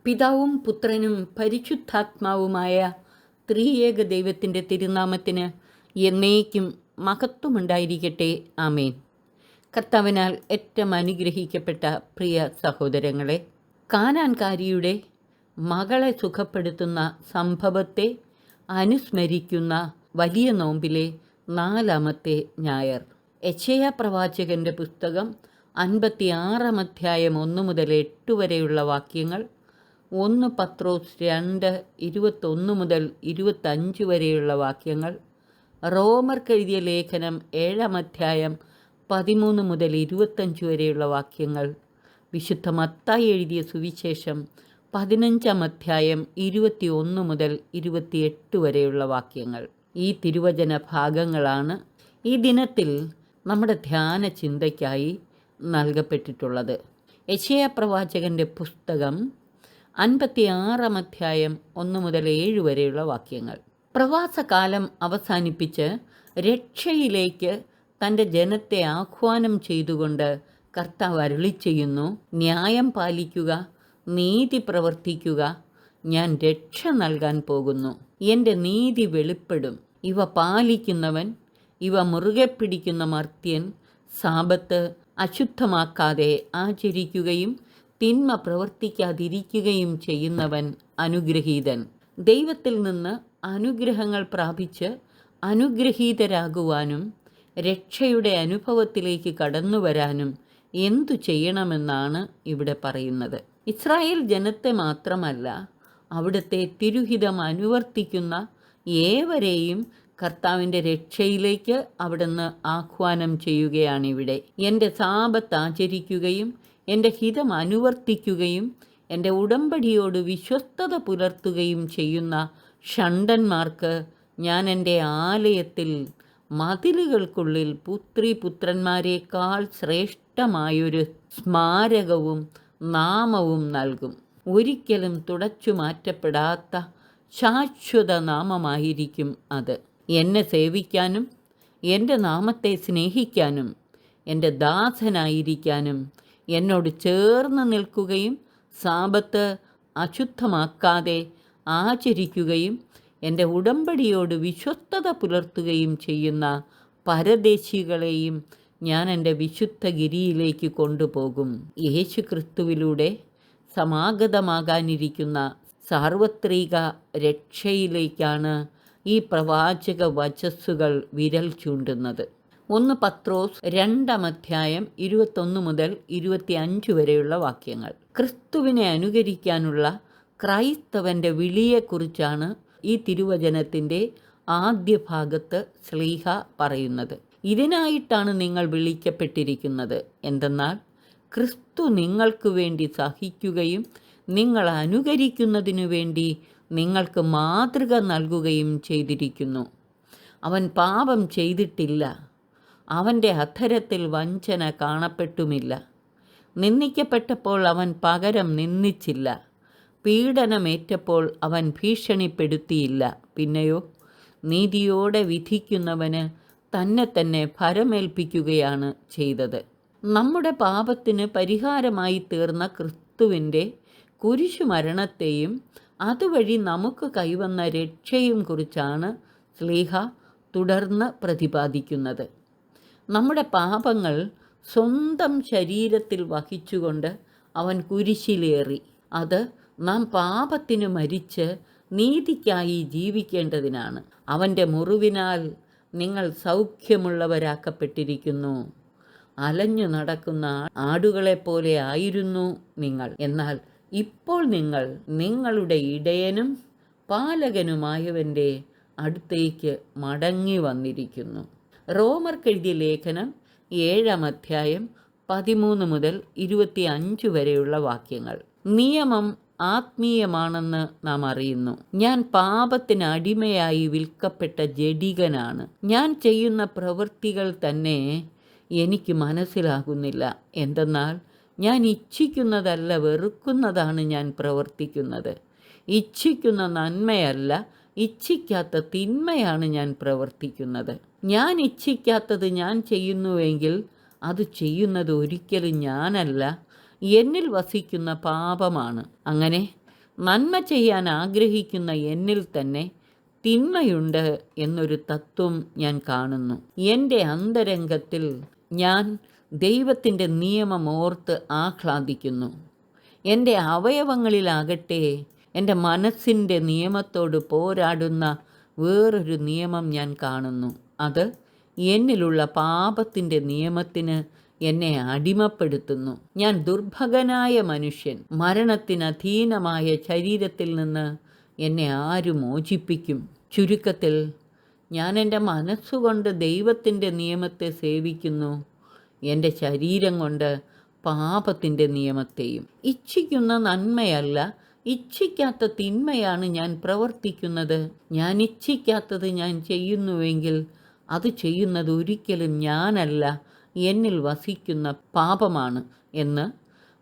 പിതാവും പുത്രനും പരിശുദ്ധാത്മാവുമായ ത്രിയേക ദൈവത്തിൻ്റെ തിരുനാമത്തിന് എന്നേക്കും മഹത്വമുണ്ടായിരിക്കട്ടെ. ആമേൻ. കർത്താവിനാൽ ഏറ്റവും അനുഗ്രഹിക്കപ്പെട്ട പ്രിയ സഹോദരങ്ങളെ, കാനാൻകാരിയുടെ മകളെ സുഖപ്പെടുത്തുന്ന സംഭവത്തെ അനുസ്മരിക്കുന്ന വലിയ നോമ്പിലെ 4-ാമത്തെ ഞായർ. യെശയ്യാ പ്രവാചകൻ്റെ പുസ്തകം 56-ാം അധ്യായം 1 മുതൽ 8 വരെയുള്ള വാക്യങ്ങൾ, 1 പത്രോസ് 2:21 മുതൽ 25 വരെയുള്ള വാക്യങ്ങൾ, റോമർക്കെഴുതിയ ലേഖനം 7-ാം അധ്യായം 13 മുതൽ 25 വരെയുള്ള വാക്യങ്ങൾ, വിശുദ്ധ മത്തായി എഴുതിയ സുവിശേഷം 15-ാം അധ്യായം 21 മുതൽ 28 വരെയുള്ള വാക്യങ്ങൾ. ഈ തിരുവചന ഭാഗങ്ങളാണ് ഈ ദിനത്തിൽ നമ്മുടെ ധ്യാന ചിന്തയ്ക്കായി നൽകപ്പെട്ടിട്ടുള്ളത്. യെശയ്യാ പ്രവാചകൻ്റെ പുസ്തകം 56-ാം അധ്യായം 1 മുതൽ 7 വരെയുള്ള വാക്യങ്ങൾ. പ്രവാസകാലം അവസാനിപ്പിച്ച് രക്ഷയിലേക്ക് തൻ്റെ ജനത്തെ ആഹ്വാനം ചെയ്തുകൊണ്ട് കർത്താവ് അരുളിച്ചെയ്യുന്നു: ന്യായം പാലിക്കുക, നീതി പ്രവർത്തിക്കുക, ഞാൻ രക്ഷ നൽകാൻ പോകുന്നു. എൻ്റെ നീതി വെളിപ്പെടും. ഇവ പാലിക്കുന്നവൻ, ഇവ മുറുകെ പിടിക്കുന്ന മർത്യൻ സാബത്ത് അശുദ്ധമാക്കാതെ ആചരിക്കുകയും തിന്മ പ്രവർത്തിക്കാതിരിക്കുകയും ചെയ്യുന്നവൻ അനുഗ്രഹീതൻ. ദൈവത്തിൽ നിന്ന് അനുഗ്രഹങ്ങൾ പ്രാപിച്ച് അനുഗ്രഹീതരാകുവാനും രക്ഷയുടെ അനുഭവത്തിലേക്ക് കടന്നു വരാനും എന്തു ചെയ്യണമെന്നാണ് ഇവിടെ പറയുന്നത്. ഇസ്രായേൽ ജനത്തെ മാത്രമല്ല, അവിടുത്തെ തിരുഹിതം അനുവർത്തിക്കുന്ന ഏവരെയും കർത്താവിൻ്റെ രക്ഷയിലേക്ക് അവിടുന്ന് ആഹ്വാനം ചെയ്യുകയാണിവിടെ. എൻ്റെ സാബത്ത് ആചരിക്കുകയും എൻ്റെ ഹിതം അനുവർത്തിക്കുകയും എൻ്റെ ഉടമ്പടിയോട് വിശ്വസ്തത പുലർത്തുകയും ചെയ്യുന്ന ഷണ്ഡന്മാർക്ക് ഞാൻ എൻ്റെ ആലയത്തിൽ മതിലുകൾക്കുള്ളിൽ പുത്രിപുത്രന്മാരെക്കാൾ ശ്രേഷ്ഠമായൊരു സ്മാരകവും നാമവും നൽകും. ഒരിക്കലും തുടച്ചു മാറ്റപ്പെടാത്ത ശാശ്വത നാമമായിരിക്കും അത്. എന്നെ സേവിക്കാനും എൻ്റെ നാമത്തെ സ്നേഹിക്കാനും എൻ്റെ ദാസനായിരിക്കാനും എന്നോട് ചേർന്ന് നിൽക്കുകയും സാബത്ത് അശുദ്ധമാക്കാതെ ആചരിക്കുകയും എൻ്റെ ഉടമ്പടിയോട് വിശ്വസ്തത പുലർത്തുകയും ചെയ്യുന്ന പരദേശികളെയും ഞാൻ എൻ്റെ വിശുദ്ധ ഗിരിയിലേക്ക് കൊണ്ടുപോകും. യേശു ക്രിസ്തുവിലൂടെ സമാഗതമാകാനിരിക്കുന്ന സാർവത്രിക രക്ഷയിലേക്കാണ് ഈ പ്രവാചക വചസ്സുകൾ വിരൽ ചൂണ്ടുന്നത്. 1 പത്രോസ് 2-ാം അധ്യായം 21 മുതൽ 25 വരെയുള്ള വാക്യങ്ങൾ. ക്രിസ്തുവിനെ അനുകരിക്കാനുള്ള ക്രൈസ്തവൻ്റെ വിളിയെക്കുറിച്ചാണ് ഈ തിരുവചനത്തിൻ്റെ ആദ്യ ഭാഗത്ത് ശ്ലീഹ പറയുന്നത്. ഇതിനായിട്ടാണ് നിങ്ങൾ വിളിക്കപ്പെട്ടിരിക്കുന്നത്. എന്തെന്നാൽ ക്രിസ്തു നിങ്ങൾക്ക് വേണ്ടി സഹിക്കുകയും നിങ്ങൾ അനുകരിക്കുന്നതിനു വേണ്ടി നിങ്ങൾക്ക് മാതൃക നൽകുകയും ചെയ്തിരിക്കുന്നു. അവൻ പാപം ചെയ്തിട്ടില്ല, അവൻ്റെ അധരത്തിൽ വഞ്ചന കാണപ്പെട്ടുമില്ല. നിന്ദിക്കപ്പെട്ടപ്പോൾ അവൻ പകരം നിന്ദിച്ചില്ല, പീഡനമേറ്റപ്പോൾ അവൻ ഭീഷണിപ്പെടുത്തിയില്ല. പിന്നെയോ നീതിയോടെ വിധിക്കുന്നവന് തന്നെ തന്നെ ഭരമേൽപ്പിക്കുകയാണ് ചെയ്തത്. നമ്മുടെ പാപത്തിന് പരിഹാരമായി തീർന്ന ക്രിസ്തുവിൻ്റെ കുരിശുമരണത്തെയും അതുവഴി നമുക്ക് കൈവന്ന രക്ഷയും കുറിച്ചാണ് ശ്ലീഹ തുടർന്ന് പ്രതിപാദിക്കുന്നത്. നമ്മുടെ പാപങ്ങൾ സ്വന്തം ശരീരത്തിൽ വഹിച്ചുകൊണ്ട് അവൻ കുരിശിലേറി. അത് നാം പാപത്തിന് മരിച്ച് നീതിക്കായി ജീവിക്കേണ്ടതിനാണ്. അവൻ്റെ മുറിവിനാൽ നിങ്ങൾ സൗഖ്യമുള്ളവരാക്കപ്പെട്ടിരിക്കുന്നു. അലഞ്ഞു നടക്കുന്ന ആടുകളെപ്പോലെ ആയിരുന്നു നിങ്ങൾ. എന്നാൽ ഇപ്പോൾ നിങ്ങൾ നിങ്ങളുടെ ഇടയനും പാലകനുമായവൻ്റെ അടുത്തേക്ക് മടങ്ങി വന്നിരിക്കുന്നു. റോമർക്കെഴുതിയ ലേഖനം 7-ാം അധ്യായം 13 മുതൽ 25 വരെയുള്ള വാക്യങ്ങൾ. നിയമം ആത്മീയമാണെന്ന് നാം അറിയുന്നു. ഞാൻ പാപത്തിന് അടിമയായി വിൽക്കപ്പെട്ട ജഡികനാണ്. ഞാൻ ചെയ്യുന്ന പ്രവൃത്തികൾ തന്നെ എനിക്ക് മനസ്സിലാകുന്നില്ല. എന്തെന്നാൽ ഞാൻ ഇച്ഛിക്കുന്നതല്ല, വെറുക്കുന്നതാണ് ഞാൻ പ്രവർത്തിക്കുന്നത്. ഇച്ഛിക്കുന്ന നന്മയല്ല, ഇച്ഛിക്കാത്ത തിന്മയാണ് ഞാൻ പ്രവർത്തിക്കുന്നത്. ഞാൻ ഇച്ഛിക്കാത്തത് ഞാൻ ചെയ്യുന്നുവെങ്കിൽ അത് ചെയ്യുന്നത് ഒരിക്കലും ഞാനല്ല, എന്നിൽ വസിക്കുന്ന പാപമാണ്. അങ്ങനെ നന്മ ചെയ്യാൻ ആഗ്രഹിക്കുന്ന എന്നിൽ തന്നെ തിന്മയുണ്ട് എന്നൊരു തത്വം ഞാൻ കാണുന്നു. എൻ്റെ അന്തരംഗത്തിൽ ഞാൻ ദൈവത്തിൻ്റെ നിയമം ഓർത്ത് ആഹ്ലാദിക്കുന്നു. എൻ്റെ അവയവങ്ങളിലാകട്ടെ എൻ്റെ മനസ്സിൻ്റെ നിയമത്തോട് പോരാടുന്ന വേറൊരു നിയമം ഞാൻ കാണുന്നു. അത് എന്നിലുള്ള പാപത്തിൻ്റെ നിയമത്തിന് എന്നെ അടിമപ്പെടുത്തുന്നു. ഞാൻ ദുർഭഗനായ മനുഷ്യൻ. മരണത്തിന് അധീനമായ ശരീരത്തിൽ നിന്ന് എന്നെ ആര് മോചിപ്പിക്കും? ചുരുക്കത്തിൽ ഞാൻ എൻ്റെ മനസ്സുകൊണ്ട് ദൈവത്തിൻ്റെ നിയമത്തെ സേവിക്കുന്നു, എൻ്റെ ശരീരം കൊണ്ട് പാപത്തിൻ്റെ നിയമത്തെയും. ഇച്ഛിക്കുന്ന നന്മയല്ല, ഇച്ഛിക്കാത്ത തിന്മയാണ് ഞാൻ പ്രവർത്തിക്കുന്നത്. ഞാൻ ഇച്ഛിക്കാത്തത് ഞാൻ ചെയ്യുന്നുവെങ്കിൽ അത് ചെയ്യുന്നത് ഒരിക്കലും ഞാനല്ല, എന്നിൽ വസിക്കുന്ന പാപമാണ് എന്ന്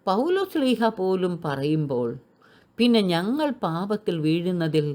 പൗലോസ്ലീഹ പോലും പറയുമ്പോൾ പിന്നെ ഞങ്ങൾ പാപത്തിൽ വീഴുന്നതിൽ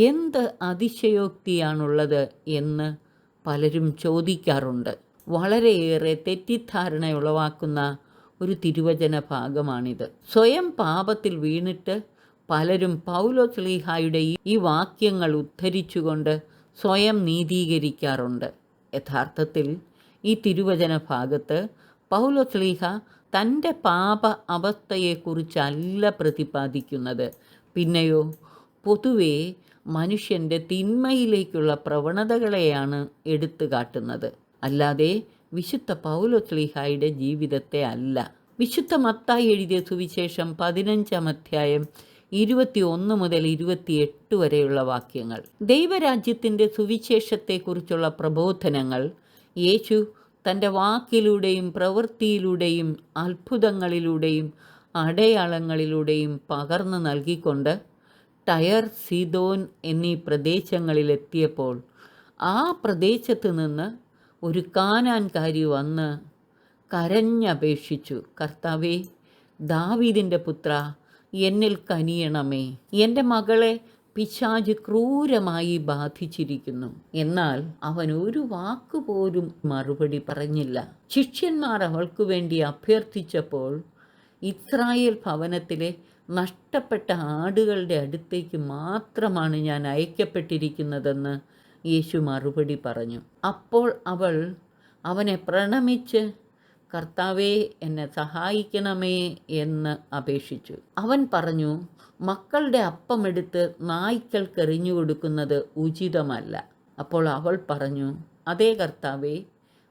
എന്ത് അതിശയോക്തിയാണുള്ളത് എന്ന് പലരും ചോദിക്കാറുണ്ട്. വളരെയേറെ തെറ്റിദ്ധാരണ ഉളവാക്കുന്ന ഒരു തിരുവചന ഭാഗമാണിത്. സ്വയം പാപത്തിൽ വീണിട്ട് പലരും പൗലോസ്ലീഹായുടെ ഈ വാക്യങ്ങൾ ഉദ്ധരിച്ചുകൊണ്ട് സ്വയം നീതീകരിക്കാറുണ്ട്. യഥാർത്ഥത്തിൽ ഈ തിരുവചന ഭാഗത്ത് പൗലോസ്ലീഹ തൻ്റെ പാപ അവസ്ഥയെക്കുറിച്ചല്ല പ്രതിപാദിക്കുന്നത്, പിന്നെയോ പൊതുവെ മനുഷ്യൻ്റെ തിന്മയിലേക്കുള്ള പ്രവണതകളെയാണ് എടുത്തു കാട്ടുന്നത്, അല്ലാതെ വിശുദ്ധ പൗലോസ്ലീഹായുടെ ജീവിതത്തെ അല്ല. വിശുദ്ധ മത്തായി എഴുതിയ സുവിശേഷം 15-ാം അധ്യായം 21 മുതൽ 28 വരെയുള്ള വാക്യങ്ങൾ. ദൈവരാജ്യത്തിൻ്റെ സുവിശേഷത്തെക്കുറിച്ചുള്ള പ്രബോധനങ്ങൾ യേശു തൻ്റെ വാക്കിലൂടെയും പ്രവൃത്തിയിലൂടെയും അത്ഭുതങ്ങളിലൂടെയും അടയാളങ്ങളിലൂടെയും പകർന്നു നൽകിക്കൊണ്ട് ടയർ, സീദോൻ എന്നീ പ്രദേശങ്ങളിലെത്തിയപ്പോൾ ആ പ്രദേശത്ത് നിന്ന് ഒരു കാനാൻകാരി വന്ന് കരഞ്ഞപേക്ഷിച്ചു, കർത്താവേ, ദാവീദിൻ്റെ പുത്ര, എന്നിൽ കനിയണമേ, എൻ്റെ മകളെ പിശാച് ക്രൂരമായി ബാധിച്ചിരിക്കുന്നു. എന്നാൽ അവൻ ഒരു വാക്കുപോലും മറുപടി പറഞ്ഞില്ല. ശിഷ്യന്മാർ അവൾക്ക് വേണ്ടി അഭ്യർത്ഥിച്ചപ്പോൾ ഇസ്രായേൽ ഭവനത്തിലെ നഷ്ടപ്പെട്ട ആടുകളുടെ അടുത്തേക്ക് മാത്രമാണ് ഞാൻ അയക്കപ്പെട്ടിരിക്കുന്നതെന്ന് യേശു മറുപടി പറഞ്ഞു. അപ്പോൾ അവൾ അവനെ പ്രണമിച്ച്, കർത്താവേ, എന്നെ സഹായിക്കണമേ എന്ന് അപേക്ഷിച്ചു. അവൻ പറഞ്ഞു, മക്കളുടെ അപ്പമെടുത്ത് നായ്ക്കൾക്കെറിഞ്ഞു കൊടുക്കുന്നത് ഉചിതമല്ല. അപ്പോൾ അവൾ പറഞ്ഞു, അതേ കർത്താവേ,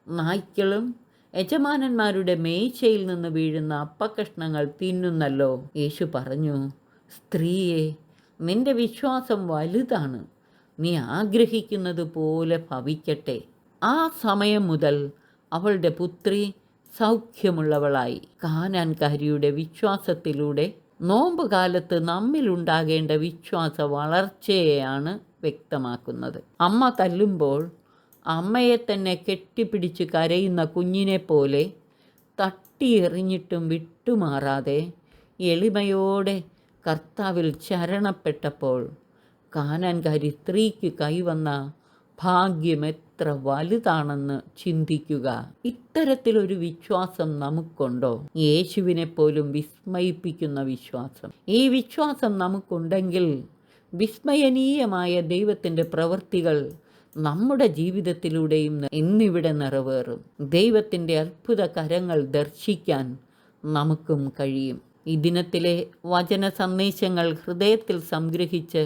നായ്ക്കളും യജമാനന്മാരുടെ മേശയിൽ നിന്ന് വീഴുന്ന അപ്പക്കഷ്ണങ്ങൾ തിന്നുന്നല്ലോ. യേശു പറഞ്ഞു, സ്ത്രീയെ, നിന്റെ വിശ്വാസം വലുതാണ്, നീ ആഗ്രഹിക്കുന്നത് പോലെ ഭവിക്കട്ടെ. ആ സമയം മുതൽ അവളുടെ പുത്രി സൗഖ്യമുള്ളവളായി. കാനാൻകാരിയുടെ വിശ്വാസത്തിലൂടെ നോമ്പുകാലത്ത് നമ്മിലുണ്ടാകേണ്ട വിശ്വാസ വളർച്ചയെയാണ് വ്യക്തമാക്കുന്നത്. അമ്മ തല്ലുമ്പോൾ അമ്മയെ തന്നെ കെട്ടിപ്പിടിച്ച് കരയുന്ന കുഞ്ഞിനെ പോലെ തട്ടിയെറിഞ്ഞിട്ടും വിട്ടുമാറാതെ എളിമയോടെ കർത്താവിൽ ശരണപ്പെട്ടപ്പോൾ കാനാൻകാരി സ്ത്രീക്ക് കൈവന്ന ഭാഗ്യം എത്ര വലുതാണെന്ന് ചിന്തിക്കുക. ഇത്തരത്തിലൊരു വിശ്വാസം നമുക്കുണ്ടോ? യേശുവിനെ പോലും വിസ്മയിപ്പിക്കുന്ന വിശ്വാസം. ഈ വിശ്വാസം നമുക്കുണ്ടെങ്കിൽ വിസ്മയനീയമായ ദൈവത്തിൻ്റെ പ്രവൃത്തികൾ നമ്മുടെ ജീവിതത്തിലൂടെയും ഇന്നിവിടെ നിറവേറും. ദൈവത്തിൻ്റെ അത്ഭുത കരങ്ങൾ ദർശിക്കാൻ നമുക്കും കഴിയും. ഈ ദിനത്തിലെ വചന സന്ദേശങ്ങൾ ഹൃദയത്തിൽ സംഗ്രഹിച്ച്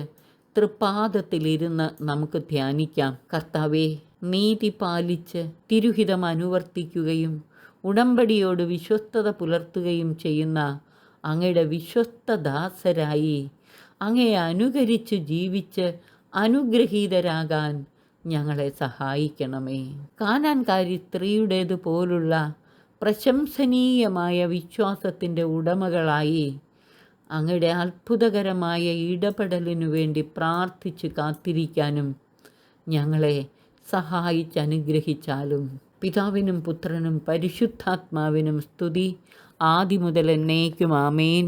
തൃപ്പാദത്തിലിരുന്ന് നമുക്ക് ധ്യാനിക്കാം. കർത്താവേ, നീതി പാലിച്ച് തിരുഹിതം അനുവർത്തിക്കുകയും ഉടമ്പടിയോട് വിശ്വസ്തത പുലർത്തുകയും ചെയ്യുന്ന അങ്ങയുടെ വിശ്വസ്തദാസരായി അങ്ങയെ അനുകരിച്ച് ജീവിച്ച് അനുഗ്രഹീതരാകാൻ ഞങ്ങളെ സഹായിക്കണമേ. കാനാൻകാരി സ്ത്രീയുടേതുപോലുള്ള പ്രശംസനീയമായ വിശ്വാസത്തിൻ്റെ ഉടമകളായി അങ്ങയുടെ അത്ഭുതകരമായ ഇടപെടലിനു വേണ്ടി പ്രാർത്ഥിച്ച് കാത്തിരിക്കാനും ഞങ്ങളെ സഹായിച്ചനുഗ്രഹിച്ചാലും. പിതാവിനും പുത്രനും പരിശുദ്ധാത്മാവിനും സ്തുതി, ആദിമുതൽ എന്നേക്കും. ആമേൻ.